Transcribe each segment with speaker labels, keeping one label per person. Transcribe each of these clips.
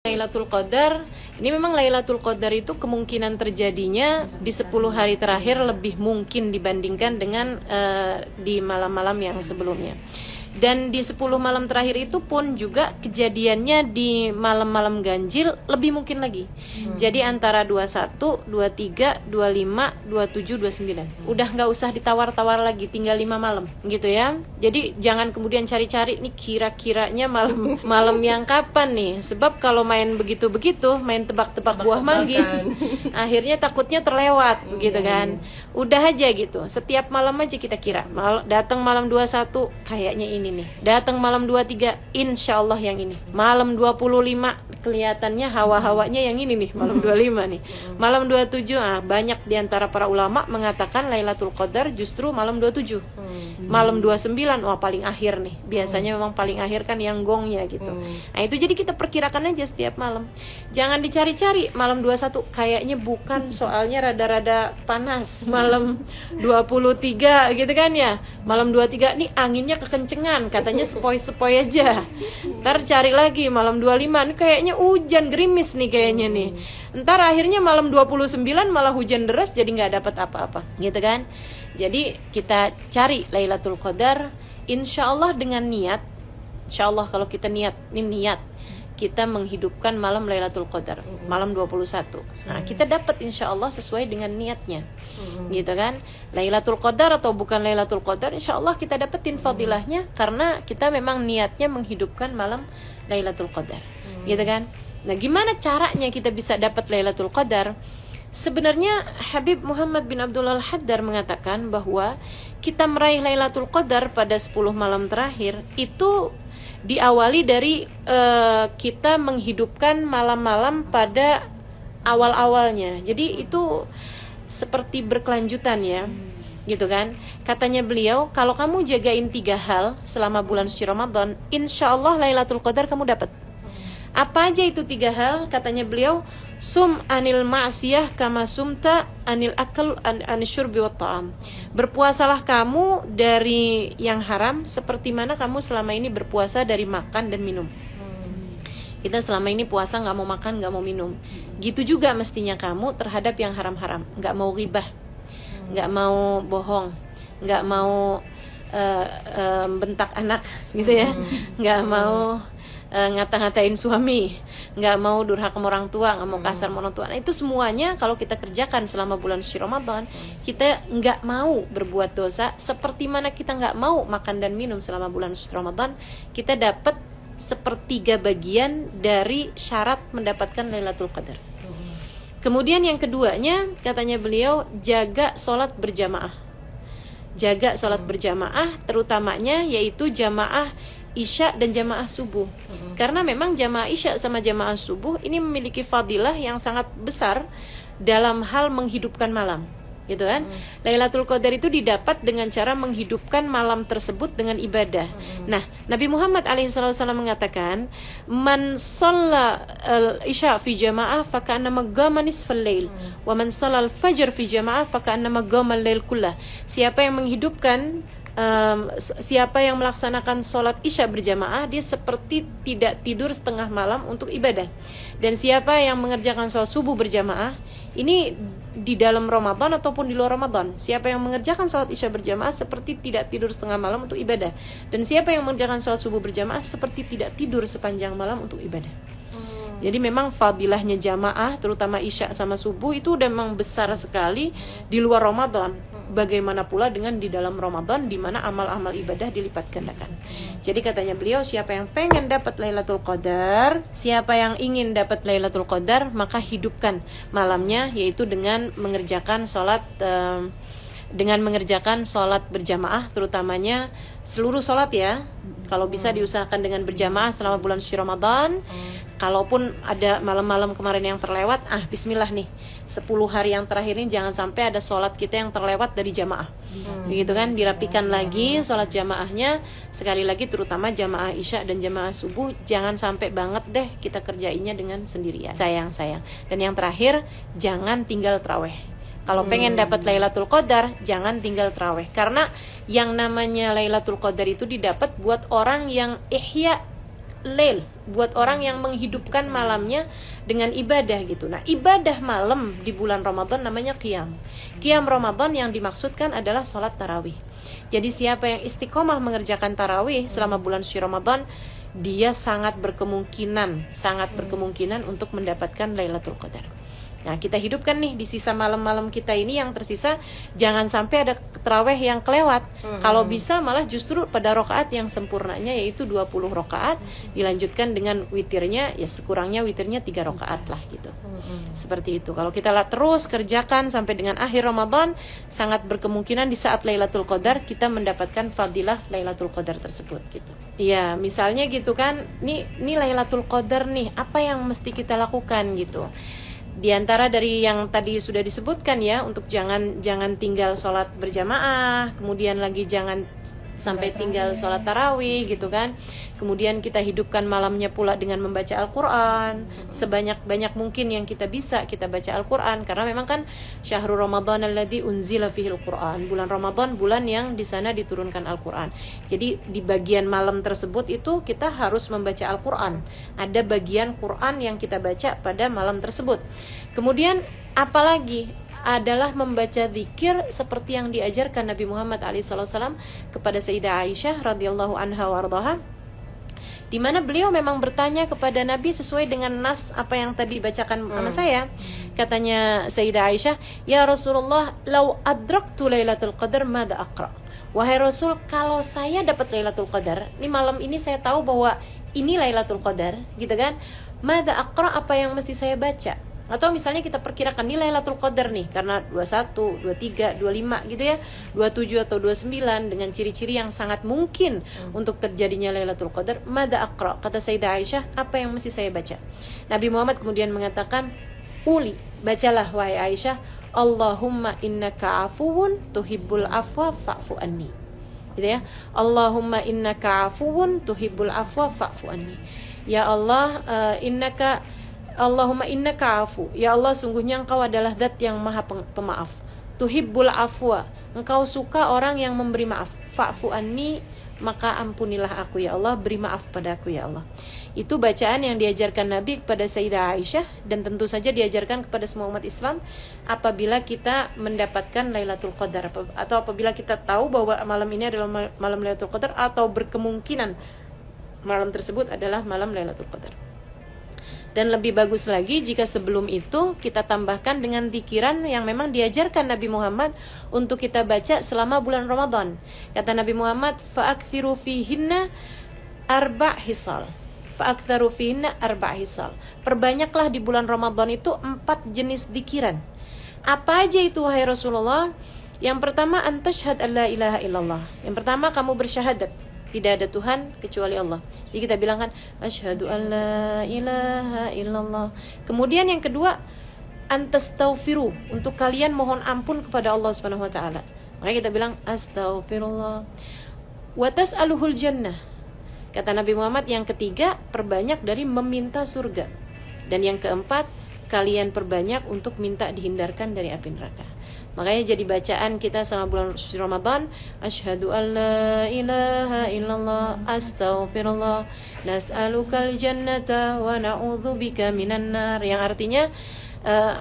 Speaker 1: Lailatul Qadar, ini memang Lailatul Qadar itu kemungkinan terjadinya di 10 hari terakhir lebih mungkin dibandingkan dengan di malam-malam yang sebelumnya. Dan di 10 malam terakhir itu pun juga kejadiannya di malam-malam ganjil lebih mungkin lagi. Jadi antara 21, 23, 25, 27, 29. Udah nggak usah ditawar-tawar lagi, tinggal 5 malam gitu ya. Jadi jangan kemudian cari-cari nih kira-kiranya malam yang kapan nih. Sebab kalau main begitu-begitu, main tebak-tebak buah manggis, akhirnya takutnya terlewat gitu kan. Udah aja gitu. Setiap malam aja kita kira. Datang malam 21 kayaknya ini nih. Datang malam 23 insya Allah yang ini. Malam 25 kelihatannya hawa-hawanya yang ini nih. Malam 25 nih. Malam 27 banyak diantara para ulama mengatakan Lailatul Qadar justru malam 27. Malam 29 paling akhir nih. Biasanya memang paling akhir kan yang gongnya gitu. Nah itu jadi kita perkirakan aja setiap malam. Jangan dicari-cari malam 21 kayaknya bukan, soalnya rada-rada panas. Malam 23 gitu kan ya. Malam 23 nih anginnya kekencengan, katanya sepoi-sepoi aja. Ntar cari lagi malam 25 nih kayaknya hujan gerimis nih kayaknya nih. Ntar akhirnya malam 29 malah hujan deras jadi nggak dapat apa-apa gitu kan. Jadi kita cari Lailatul Qadar insya Allah dengan niat. Insya Allah kalau kita niat kita menghidupkan malam Lailatul Qadar, malam 21. Nah, kita dapat insya Allah sesuai dengan niatnya. Gitu kan? Lailatul Qadar atau bukan Lailatul Qadar, insya Allah kita dapetin fadilahnya karena kita memang niatnya menghidupkan malam Lailatul Qadar. Gitu kan? Nah, gimana caranya kita bisa dapat Lailatul Qadar? Sebenarnya Habib Muhammad bin Abdul Al-Haddar mengatakan bahwa kita meraih Lailatul Qadar pada 10 malam terakhir itu diawali dari kita menghidupkan malam-malam pada awal-awalnya. Jadi itu seperti berkelanjutan ya, gitu kan. Katanya beliau, kalau kamu jagain 3 hal selama bulan suci Ramadan, insya Allah Lailatul Qadar kamu dapat. Apa aja itu 3 hal? Katanya beliau, sum anil ma'siyah kama sumta anil akal anisyurbi wa ta'am. Berpuasalah kamu dari yang haram seperti mana kamu selama ini berpuasa dari makan dan minum. Kita selama ini puasa gak mau makan, gak mau minum. Gitu juga mestinya kamu terhadap yang haram-haram. Gak mau ghibah, gak mau bohong, gak mau bentak anak gitu ya, gak mau ngata-ngatain suami, nggak mau durhaka sama orang tua, nggak mau kasar sama orang tua. Nah, itu semuanya kalau kita kerjakan selama bulan suci Ramadan, kita nggak mau berbuat dosa. Seperti mana kita nggak mau makan dan minum selama bulan suci Ramadan, kita dapat 1/3 bagian dari syarat mendapatkan Lailatul Qadar. Kemudian yang keduanya, katanya beliau, jaga sholat berjamaah. Jaga sholat berjamaah, terutamanya yaitu jamaah Isya dan jamaah subuh. Karena memang jamaah Isya sama jamaah subuh ini memiliki fadilah yang sangat besar dalam hal menghidupkan malam, gitu kan. Lailatul Qadar itu didapat dengan cara menghidupkan malam tersebut dengan ibadah. Nah, Nabi Muhammad SAW mengatakan, man shalla isya fi jamaah faka'annama qama nisfal lail, wa man shalla al-fajr fi jamaah faka'annama qama al-lail kullah. Siapa yang menghidupkan siapa yang melaksanakan sholat isya berjamaah, dia seperti tidak tidur setengah malam untuk ibadah. Dan siapa yang mengerjakan sholat subuh berjamaah, ini di dalam Ramadan ataupun di luar Ramadan, siapa yang mengerjakan sholat isya berjamaah seperti tidak tidur setengah malam untuk ibadah. Dan siapa yang mengerjakan sholat subuh berjamaah seperti tidak tidur sepanjang malam untuk ibadah. Jadi memang fadilahnya jamaah, terutama isya sama subuh, itu udah memang besar sekali di luar Ramadan. Bagaimana pula dengan di dalam Ramadan, di mana amal-amal ibadah dilipat gandakan. Jadi katanya beliau, siapa yang pengen dapat Lailatul Qadar, siapa yang ingin dapat Lailatul Qadar, maka hidupkan malamnya, yaitu dengan mengerjakan sholat berjamaah, terutamanya seluruh sholat ya. Kalau bisa diusahakan dengan berjamaah selama bulan suci Ramadan. Kalaupun ada malam-malam kemarin yang terlewat, bismillah nih, 10 hari yang terakhir ini jangan sampai ada sholat kita yang terlewat dari jamaah. Begitu kan, dirapikan lagi sholat jamaahnya. Sekali lagi terutama jamaah isya dan jamaah subuh, jangan sampai banget deh kita kerjainnya dengan sendirian. Sayang. Dan yang terakhir, jangan tinggal tarawih. Kalau pengen dapat Lailatul Qadar, jangan tinggal tarawih. Karena yang namanya Lailatul Qadar itu didapat buat orang yang ihya lail, buat orang yang menghidupkan malamnya dengan ibadah gitu. Nah, ibadah malam di bulan Ramadan namanya qiyam. Qiyam Ramadan yang dimaksudkan adalah sholat tarawih. Jadi siapa yang istiqomah mengerjakan tarawih selama bulan suci Ramadan, dia sangat berkemungkinan untuk mendapatkan Lailatul Qadar. Nah, kita hidupkan nih di sisa malam-malam kita ini yang tersisa, jangan sampai ada tarawih yang kelewat. Kalau bisa malah justru pada rakaat yang sempurnanya, yaitu 20 rakaat, dilanjutkan dengan witirnya, ya sekurangnya witirnya 3 rakaat lah gitu. Seperti itu. Kalau kita terus kerjakan sampai dengan akhir Ramadan, sangat berkemungkinan di saat Lailatul Qadar kita mendapatkan fadilah Lailatul Qadar tersebut gitu. Iya, misalnya gitu kan, nih Lailatul Qadar nih, apa yang mesti kita lakukan gitu. Di antara dari yang tadi sudah disebutkan ya, untuk jangan tinggal sholat berjamaah, kemudian lagi jangan sampai tinggal sholat tarawih gitu kan. Kemudian kita hidupkan malamnya pula dengan membaca Al-Quran, sebanyak-banyak mungkin yang kita bisa kita baca Al-Quran, karena memang kan syahrul Ramadan alladzi unzila fihil Quran, bulan Ramadan bulan yang di sana diturunkan Al-Quran. Jadi di bagian malam tersebut itu kita harus membaca Al-Quran, ada bagian Quran yang kita baca pada malam tersebut. Kemudian apalagi adalah membaca zikir seperti yang diajarkan Nabi Muhammad SAW kepada Sayyidah Aisyah radhiyallahu anha wardaha, di mana beliau memang bertanya kepada Nabi sesuai dengan nas apa yang tadi bacakan sama saya. Katanya Sayyidah Aisyah, "Ya Rasulullah, lau adraktu Lailatul Qadar madza aqra?" Wahai Rasul, kalau saya dapat Lailatul Qadar, ini malam ini saya tahu bahwa ini Lailatul Qadar, gitu kan? Madza aqra, apa yang mesti saya baca? Atau misalnya kita perkirakan ini Lailatul Qadar nih, karena 21, 23, 25 gitu ya, 27 atau 29 dengan ciri-ciri yang sangat mungkin untuk terjadinya Lailatul Qadar. Mada aqra, kata Sayyidah Aisyah, apa yang mesti saya baca? Nabi Muhammad kemudian mengatakan, uli, bacalah wahai Aisyah, Allahumma innaka afuwun tuhibbul afwa fa'fu anni. Gitu ya. Allahumma innaka afuwun tuhibbul afwa fa'fu anni. Ya Allah, Allahumma innaka afu, ya Allah sungguhnya engkau adalah zat yang maha pemaaf. Tuhibbul afwa, engkau suka orang yang memberi maaf. Fa'fu anni, maka ampunilah aku ya Allah, beri maaf pada aku ya Allah. Itu bacaan yang diajarkan Nabi kepada Sayyidah Aisyah, dan tentu saja diajarkan kepada semua umat Islam apabila kita mendapatkan Lailatul Qadar, atau apabila kita tahu bahwa malam ini adalah malam Lailatul Qadar, atau berkemungkinan malam tersebut adalah malam Lailatul Qadar. Dan lebih bagus lagi jika sebelum itu kita tambahkan dengan zikiran yang memang diajarkan Nabi Muhammad untuk kita baca selama bulan Ramadan. Kata Nabi Muhammad, fa'akthiru fihinna arba' hisal. Fa'akthiru fihinna arba' hisal. Perbanyaklah di bulan Ramadan itu 4 jenis zikiran. Apa aja itu wahai Rasulullah? Yang pertama, antashhad an la ilaha illallah. Yang pertama, kamu bersyahadat tidak ada Tuhan kecuali Allah. Jadi kita bilang kan, asyhadu an la ilaha illallah. Kemudian yang kedua, antastaghfiru, untuk kalian mohon ampun kepada Allah Subhanahu wa taala. Makanya kita bilang astaghfirullah. Wa tas'aluhul jannah. Kata Nabi Muhammad, yang ketiga, perbanyak dari meminta surga. Dan yang keempat, kalian perbanyak untuk minta dihindarkan dari api neraka. Makanya jadi bacaan kita selama bulan suci Ramadan, asyhadu an la ilaha illallah, astaghfirullah, nas'alukal jannata wa na'udzubika minan nar, yang artinya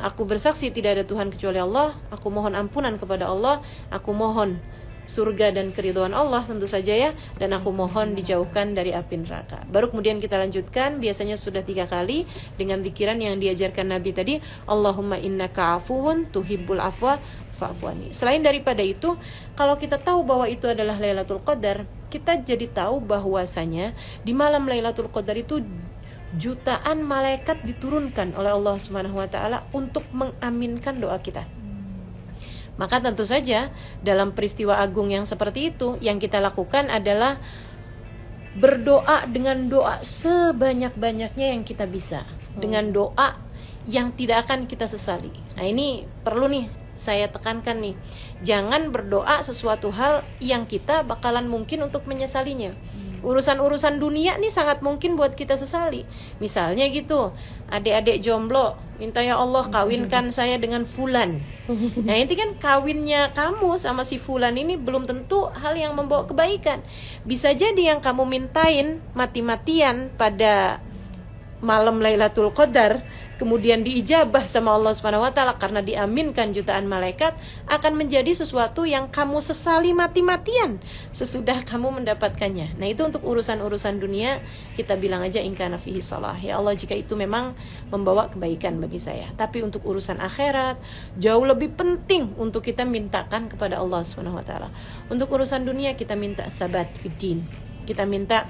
Speaker 1: aku bersaksi tidak ada Tuhan kecuali Allah, aku mohon ampunan kepada Allah, aku mohon surga dan keridhaan Allah tentu saja ya, dan aku mohon dijauhkan dari api neraka. Baru kemudian kita lanjutkan, biasanya sudah 3 kali dengan zikiran yang diajarkan Nabi tadi, Allahumma innaka afuwun tuhibbul afwa fa'fu anni. Selain daripada itu, kalau kita tahu bahwa itu adalah Lailatul Qadar, kita jadi tahu bahwasanya di malam Lailatul Qadar itu jutaan malaikat diturunkan oleh Allah Subhanahu wa taala untuk mengaminkan doa kita. Maka tentu saja dalam peristiwa agung yang seperti itu, yang kita lakukan adalah berdoa dengan doa sebanyak-banyaknya yang kita bisa, dengan doa yang tidak akan kita sesali. Nah ini perlu nih saya tekankan nih, jangan berdoa sesuatu hal yang kita bakalan mungkin untuk menyesalinya. Urusan-urusan dunia nih sangat mungkin buat kita sesali. Misalnya gitu, adik-adik jomblo minta, ya Allah kawinkan saya dengan fulan. Nah itu kan kawinnya kamu sama si fulan ini belum tentu hal yang membawa kebaikan. Bisa jadi yang kamu mintain mati-matian pada malam Lailatul Qadar, kemudian diijabah sama Allah Subhanahu wa taala karena diaminkan jutaan malaikat, akan menjadi sesuatu yang kamu sesali mati-matian sesudah kamu mendapatkannya. Nah, itu untuk urusan-urusan dunia kita bilang aja in kana fihi salah. Ya Allah, jika itu memang membawa kebaikan bagi saya. Tapi untuk urusan akhirat jauh lebih penting untuk kita mintakan kepada Allah Subhanahu wa taala. Untuk urusan dunia kita minta tsabat fiddin. Kita minta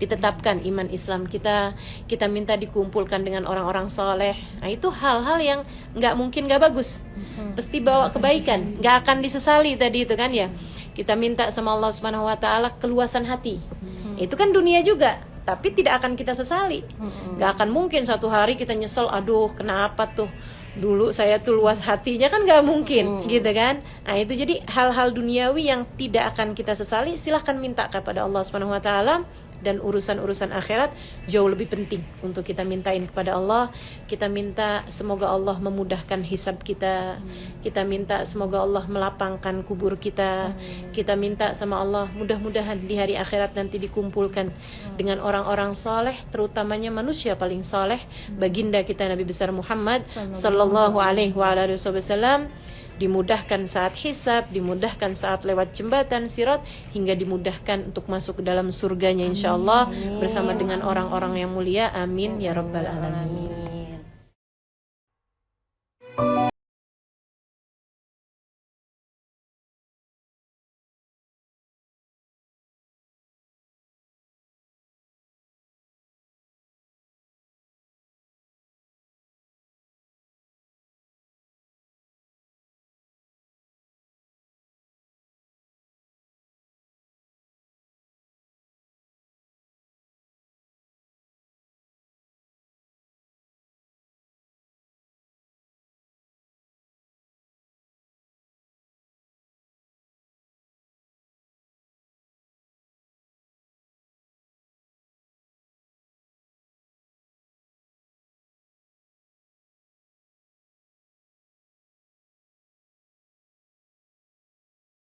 Speaker 1: ditetapkan iman Islam kita minta dikumpulkan dengan orang-orang soleh. Nah itu hal-hal yang nggak mungkin nggak bagus, pasti bawa kebaikan, nggak akan disesali tadi itu kan ya. Kita minta sama Allah Subhanahu Wa Taala keluasan hati, itu kan dunia juga, tapi tidak akan kita sesali. Nggak akan mungkin satu hari kita nyesel, aduh kenapa tuh dulu saya tuh luas hatinya, kan nggak mungkin gitu kan. Nah itu jadi hal-hal duniawi yang tidak akan kita sesali, silahkan minta kepada Allah Subhanahu Wa Taala. Dan urusan-urusan akhirat jauh lebih penting untuk kita mintain kepada Allah. Kita minta semoga Allah memudahkan hisab kita. Kita minta semoga Allah melapangkan kubur kita. Kita minta sama Allah mudah-mudahan di hari akhirat nanti dikumpulkan dengan orang-orang saleh, terutamanya manusia paling saleh, baginda kita Nabi besar Muhammad sallallahu alaihi wasallam. Dimudahkan saat hisab, dimudahkan saat lewat jembatan sirat, hingga dimudahkan untuk masuk ke dalam surganya insyaallah bersama dengan orang-orang yang mulia. Amin ya rabbal alamin.